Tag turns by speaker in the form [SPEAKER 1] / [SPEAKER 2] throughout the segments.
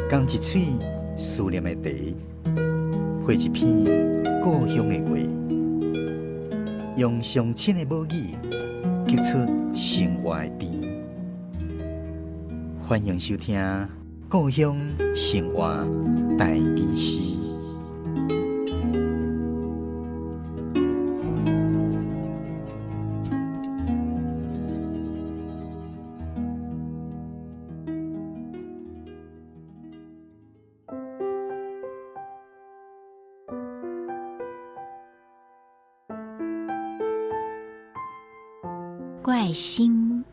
[SPEAKER 1] 讲一嘴思念的茶，配一片故乡的话，用上亲的母语激出生活的甜。欢迎收听《故乡生活台语诗》。
[SPEAKER 2] 我的心，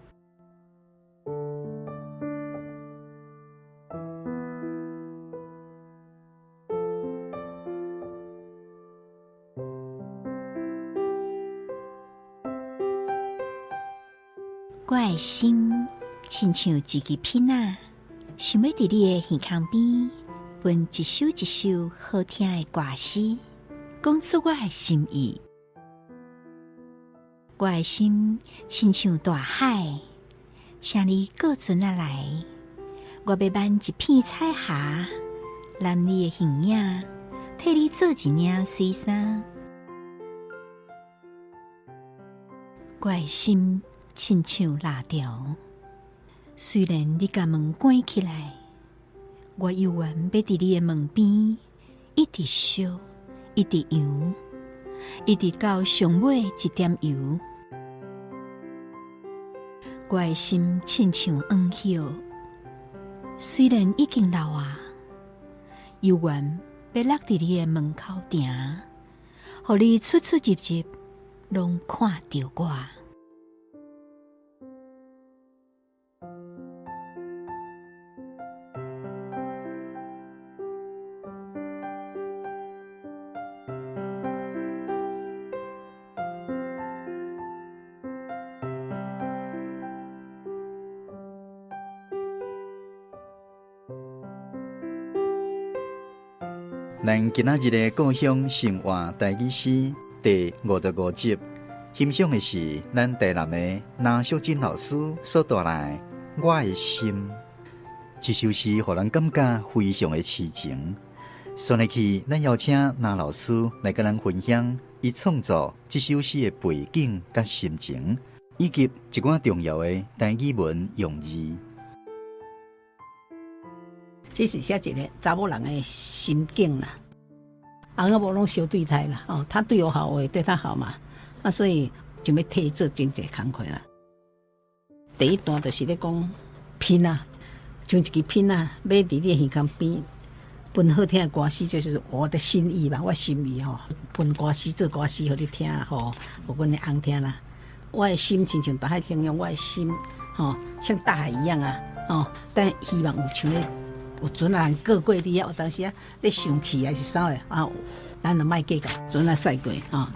[SPEAKER 2] 我的心，亲像一支片仔，想要伫你的耳孔边，分一首一首好听的歌诗，讲出我的心意。我的心亲像大海，请你过船仔来，我要挽一片彩霞，揽你的形影，替你做一领水衫。我的心亲像蜡条，虽然你把门关起来，我犹原要伫你的门边，一直烧，一直游，一直到上尾一点油。我的心亲像黄叶，虽然已经老啊，犹原要落伫你的门口埕，互你出出入入，拢看到我。
[SPEAKER 1] 咱今仔日的故乡生活台语诗第55集，欣赏的是咱台南的蓝秀珍老师所带来《我的心》。这首诗让人感觉非常的痴情。所以去，咱邀请蓝老师来跟咱分享伊创作这首诗的背景甲心情，以及一寡重要的台语文用字。
[SPEAKER 3] 这是写一个查某人的心境啦，翁仔某拢相对待啦，哦，他对我好，我也对他好嘛，所以就要替伊做真济工课啦。第一段就是咧讲片啊，像一支片啊，要伫你耳孔边，分好听的歌诗，这就是我的心意吧，我心意吼，分歌诗做歌诗，互你听啦，吼，互阮的翁听啦。我的心亲像大海形容我的心，吼，像大海一样啊，哦，但希望有像咧。有船啊，过过你啊，有当时啊，你生气还是啥的啊，咱就莫计较，船啊驶过啊。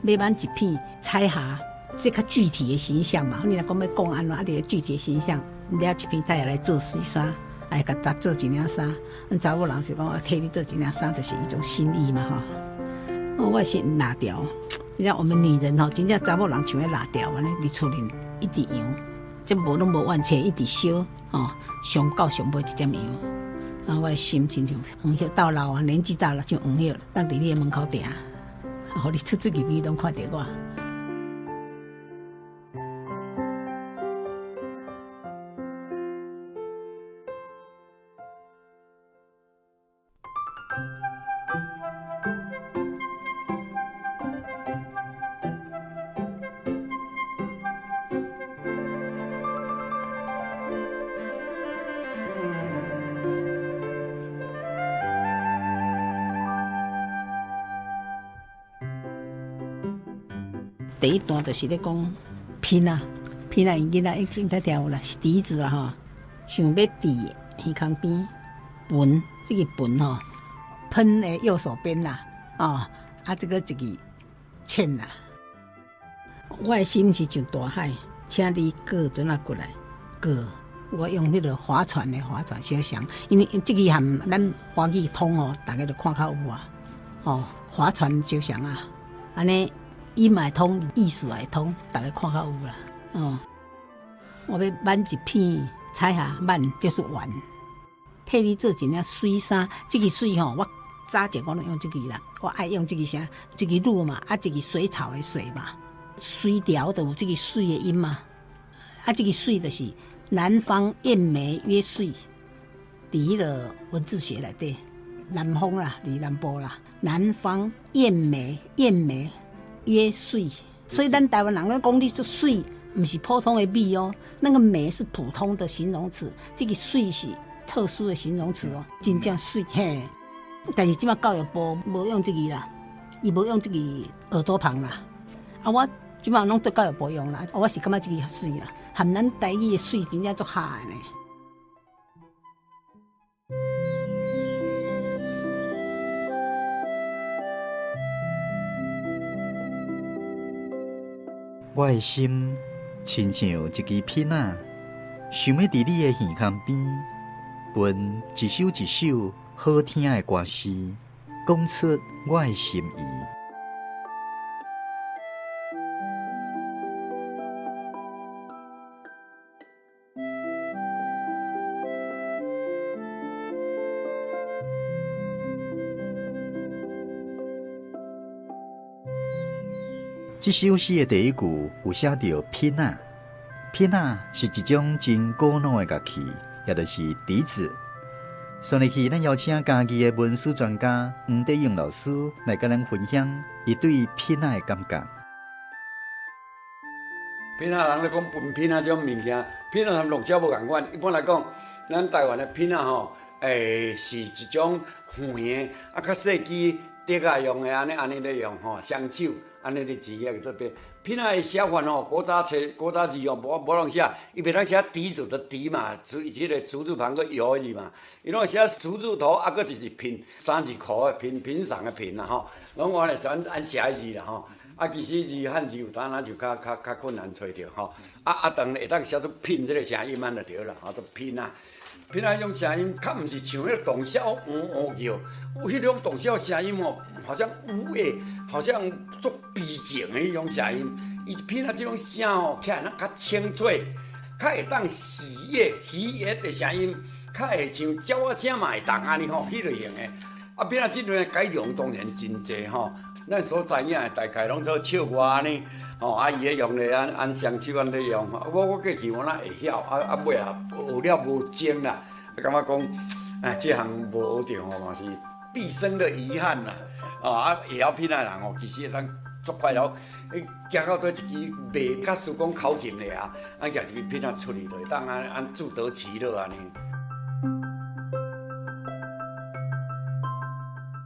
[SPEAKER 3] 要挽一片彩霞，这较具体的形象嘛。你若讲要讲安怎，你具体的形象，抓一片太阳来做水衫，来甲搭做一领衫。阮查某人是讲我替你做一领衫，就是一种心意嘛哈。哦，我是蜡条，你看我们女人吼，真正查某人像迄蜡条安尼，伫厝里一直用。这无拢无完切，一直烧哦，上到上尾一点油。啊，我的心亲像黄叶，到老啊，年纪大了就黄叶，咱伫你的门口埕，互你出出入入拢看到我。第一段就是咧讲片啊，片啊，囡仔已经在听有啦，是笛子啦吼，想要伫耳孔边盆，这个盆吼，喷的右手边啦，啊，这个一个欠啦。我的心是像大海，请你过船啊过来，过。我用迄个划船的划船小翔，因为这个含咱华语通哦，大家都看较有啊，哦，划船小翔啊，安尼。音也通，意思也通，大家看较有啦。哦，我要挽一片彩霞，挽就是圆，替你做一领水衫。这个水吼，我早前我拢用这个啦，我爱用这个啥，这个鹿嘛，这个水草的水嘛，水调就有这个水的音嘛，这个水就是南方燕梅约水，伫迄个文字学内底，南方啦，伫南部啦，南方燕梅约水，所以咱台湾人咧讲你做水。不是普通的美哦，那个美是普通的形容词，这个水是特殊的形容词哦，真正水嘿。但是即马教育部无用这个啦，伊无用这个耳朵旁啦。我即马拢对教育部用啦，我是感觉这个水啦，含咱台语的水真正足下的呢。
[SPEAKER 1] 我的心亲像一支片仔，想要伫你的耳孔边，分一首一首好听的歌诗，讲出我的心意。这首诗的第一句有写到片仔，片仔是一种真古老的乐器，也就是笛子。上日去，咱邀请家己的文史专家黄德英老师来跟咱分享伊对片仔的感觉。
[SPEAKER 4] 片仔人咧讲分片仔这种物件，片仔和龙虾无共款。一般来讲，咱台湾的片仔吼，是一种圆的，较细支竹啊用的安尼咧用吼，双手。安尼咧字也做对，片仔的写法吼，古早字哦，无人写，伊袂当写笛子的笛嘛，即个竹字旁个摇字嘛，伊拢写竹字头，搁就是拼三字裤的拼上的拼啦吼，拢我咧按写字啦吼，其实字汉字有当然就较困难找着吼，当然会当写出拼这个声音安就对啦，做拼啊。片仔迄种声音，较毋是像迄个洞箫叫，有迄种洞箫声音哦，好像有诶，好像足悲情的迄种声音。伊片仔即种声哦，起来较清脆，较会当喜悦的声音，较会像鸟仔声嘛会当安尼吼，迄类型的。片仔即类改良当然真济吼，咱所知影的大概拢做笑歌安尼。伊咧用咧按双手安咧用，我过去我哪会晓，尾啊学了无精啦，感觉讲，这项无学着吼嘛是毕生的遗憾啦。会晓片仔人吼，其实会当足快乐，行到倒一支袂甲输讲口琴咧举一支片仔出去就会当按自得其乐安尼。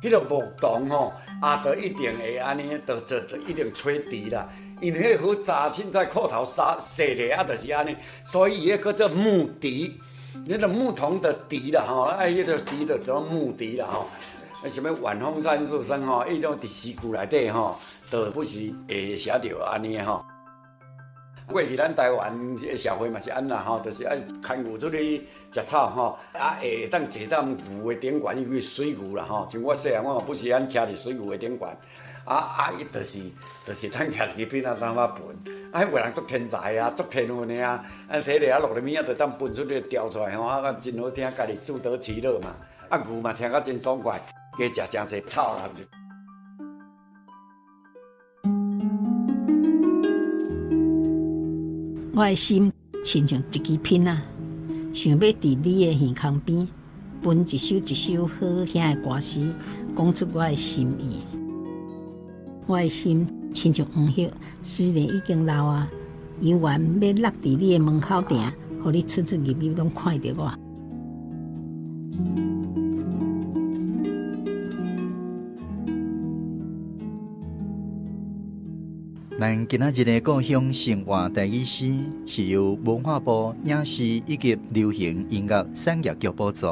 [SPEAKER 4] 迄个牧童吼，就一定会安尼，就一定吹笛啦。因迄好早凊彩裤头洗咧，就是安尼，所以伊迄个叫做木笛，那个牧童的笛啦吼，迄个笛就叫木笛啦吼。什么晚风三树生吼，伊种伫诗句内底吼，都不是会写着安尼吼。过去咱台湾个社会嘛是安啦吼，就是爱牵牛出去食草吼，会当坐到牛的顶悬，伊叫水牛啦吼。像我细汉我嘛不是安徛伫水牛的顶悬，伊就是咱徛伫边仔当发分，迄有人足天才啊，足天分的啊，摕咧落里面就当分出个调出来吼，真好听，家己自得其乐嘛。牛嘛听甲真爽快，加食真济草啦。
[SPEAKER 3] 我的心亲像一支片仔，想要伫你的耳孔边，分一首一首好听的歌诗，讲出我的心意。我的心亲像黄叶，虽然已经老啊，依然要落伫你的门口埕，互你出入入拢看到我。
[SPEAKER 1] 咱今仔日的故乡生活台语诗是由文化部影视以及流行音乐产业局补助，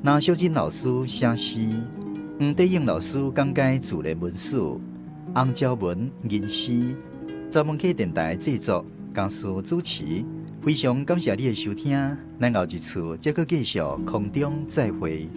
[SPEAKER 1] 那秀珍老师写诗，黄德英老师讲解自然文史，洪昭文吟诗，专门客电台制作，江苏主持。非常感谢你的收听，咱后一次再继续空中再会。